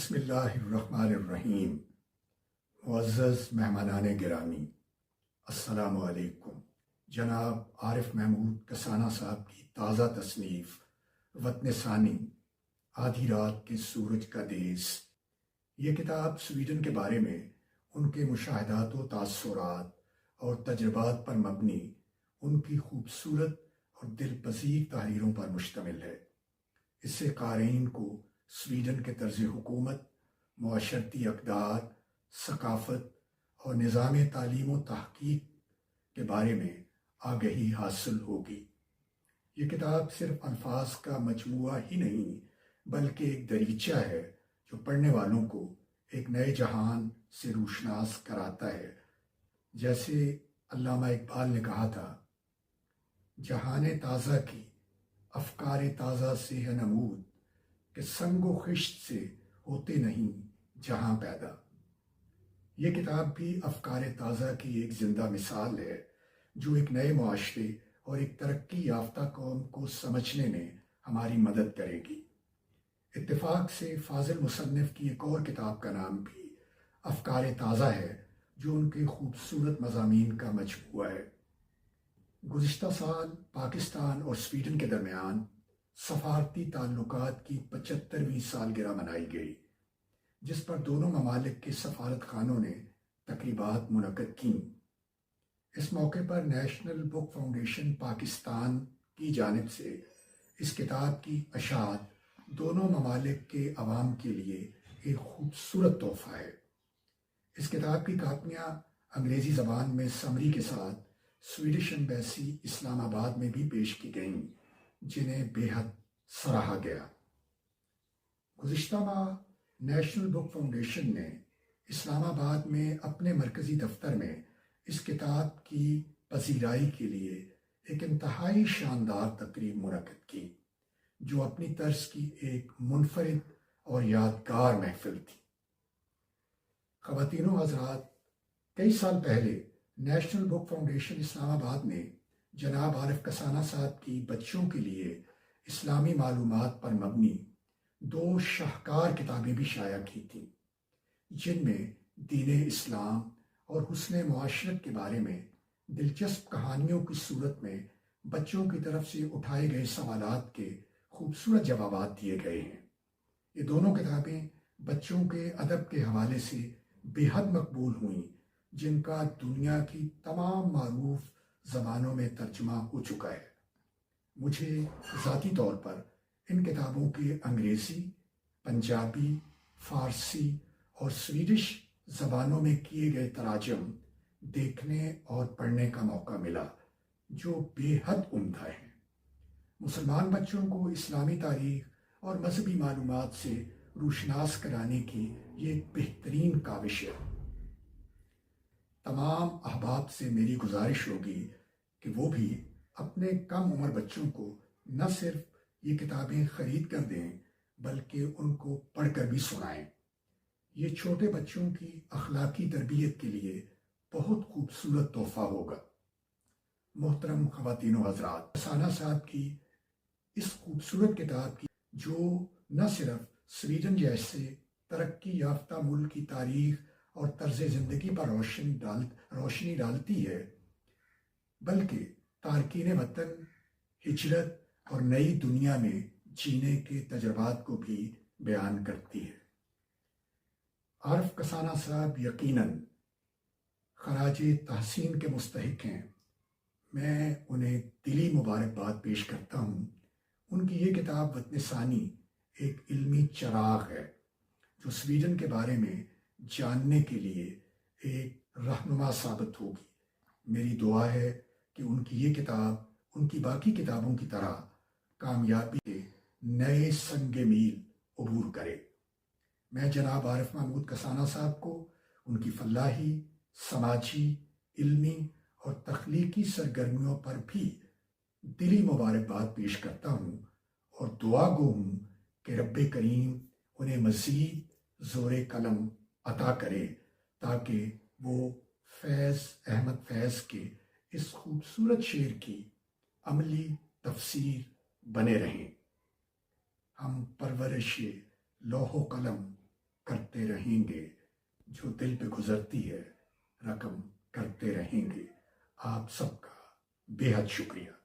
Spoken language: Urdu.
بسم اللہ الرحمن الرحیم۔ معزز مہمانان گرامی، السلام علیکم۔ جناب عارف محمود کسانہ صاحب کی تازہ تصنیف وطن ثانی، آدھی رات کے سورج کا دیس۔ یہ کتاب سویڈن کے بارے میں ان کے مشاہدات و تاثرات اور تجربات پر مبنی ان کی خوبصورت اور دلپذیر تحریروں پر مشتمل ہے۔ اس سے قارئین کو سویڈن کے طرز حکومت، معاشرتی اقدار، ثقافت اور نظام تعلیم و تحقیق کے بارے میں آگہی حاصل ہوگی۔ یہ کتاب صرف الفاظ کا مجموعہ ہی نہیں بلکہ ایک دریچہ ہے جو پڑھنے والوں کو ایک نئے جہان سے روشناس کراتا ہے۔ جیسے علامہ اقبال نے کہا تھا، جہان تازہ کی افکار تازہ سے ہے نمود، کہ سنگ و خشت سے ہوتے نہیں جہاں پیدا۔ یہ کتاب بھی افکار تازہ کی ایک زندہ مثال ہے جو ایک نئے معاشرے اور ایک ترقی یافتہ قوم کو سمجھنے میں ہماری مدد کرے گی۔ اتفاق سے فاضل مصنف کی ایک اور کتاب کا نام بھی افکار تازہ ہے جو ان کے خوبصورت مضامین کا مجموعہ ہے۔ گزشتہ سال پاکستان اور سویڈن کے درمیان سفارتی تعلقات کی 75ویں سالگرہ منائی گئی، جس پر دونوں ممالک کے سفارت خانوں نے تقریبات منعقد کیں۔ اس موقع پر نیشنل بک فاؤنڈیشن پاکستان کی جانب سے اس کتاب کی اشاعت دونوں ممالک کے عوام کے لیے ایک خوبصورت تحفہ ہے۔ اس کتاب کی کاپیاں انگریزی زبان میں سمری کے ساتھ سویڈش ایمبیسی اسلام آباد میں بھی پیش کی گئیں، جنہیں بے حد سراہا گیا۔ گزشتہ ماہ نیشنل بک فاؤنڈیشن نے اسلام آباد میں اپنے مرکزی دفتر میں اس کتاب کی پذیرائی کے لیے ایک انتہائی شاندار تقریب منعقد کی، جو اپنی طرز کی ایک منفرد اور یادگار محفل تھی۔ خواتین و حضرات، کئی سال پہلے نیشنل بک فاؤنڈیشن اسلام آباد نے جناب عارف کسانہ صاحب کی بچوں کے لیے اسلامی معلومات پر مبنی 2 شاہکار کتابیں بھی شائع کی تھیں، جن میں دین اسلام اور حسن معاشرت کے بارے میں دلچسپ کہانیوں کی صورت میں بچوں کی طرف سے اٹھائے گئے سوالات کے خوبصورت جوابات دیے گئے ہیں۔ یہ دونوں کتابیں بچوں کے ادب کے حوالے سے بے حد مقبول ہوئیں، جن کا دنیا کی تمام معروف زبانوں میں ترجمہ ہو چکا ہے۔ مجھے ذاتی طور پر ان کتابوں کے انگریزی، پنجابی، فارسی اور سویڈش زبانوں میں کیے گئے تراجم دیکھنے اور پڑھنے کا موقع ملا، جو بے حد عمدہ ہیں۔ مسلمان بچوں کو اسلامی تاریخ اور مذہبی معلومات سے روشناس کرانے کی یہ ایک بہترین کاوش ہے۔ تمام احباب سے میری گزارش ہوگی کہ وہ بھی اپنے کم عمر بچوں کو نہ صرف یہ کتابیں خرید کر دیں بلکہ ان کو پڑھ کر بھی سنائیں۔ یہ چھوٹے بچوں کی اخلاقی تربیت کے لیے بہت خوبصورت تحفہ ہوگا۔ محترم خواتین و حضرات، کسانہ صاحب کی اس خوبصورت کتاب کی جو نہ صرف سویڈن جیسے ترقی یافتہ ملک کی تاریخ اور طرز زندگی پر روشنی ڈالتی ہے، بلکہ تارکین وطن، ہجرت اور نئی دنیا میں جینے کے تجربات کو بھی بیان کرتی ہے۔ عارف کسانہ صاحب یقیناً خراج تحسین کے مستحق ہیں۔ میں انہیں دلی مبارکباد پیش کرتا ہوں۔ ان کی یہ کتاب وطن ثانی ایک علمی چراغ ہے جو سویڈن کے بارے میں جاننے کے لیے ایک رہنما ثابت ہوگی۔ میری دعا ہے کہ ان کی یہ کتاب ان کی باقی کتابوں کی طرح کامیابی کے نئے سنگ میل عبور کرے۔ میں جناب عارف محمود کسانہ صاحب کو ان کی فلاحی، سماجی، علمی اور تخلیقی سرگرمیوں پر بھی دلی مبارکباد پیش کرتا ہوں اور دعا گو ہوں کہ رب کریم انہیں مزید زور قلم عطا کرے تاکہ وہ فیض احمد فیض کے اس خوبصورت شعر کی عملی تفسیر بنے رہیں۔ ہم پرورش لوح و قلم کرتے رہیں گے، جو دل پہ گزرتی ہے رقم کرتے رہیں گے۔ آپ سب کا بے حد شکریہ۔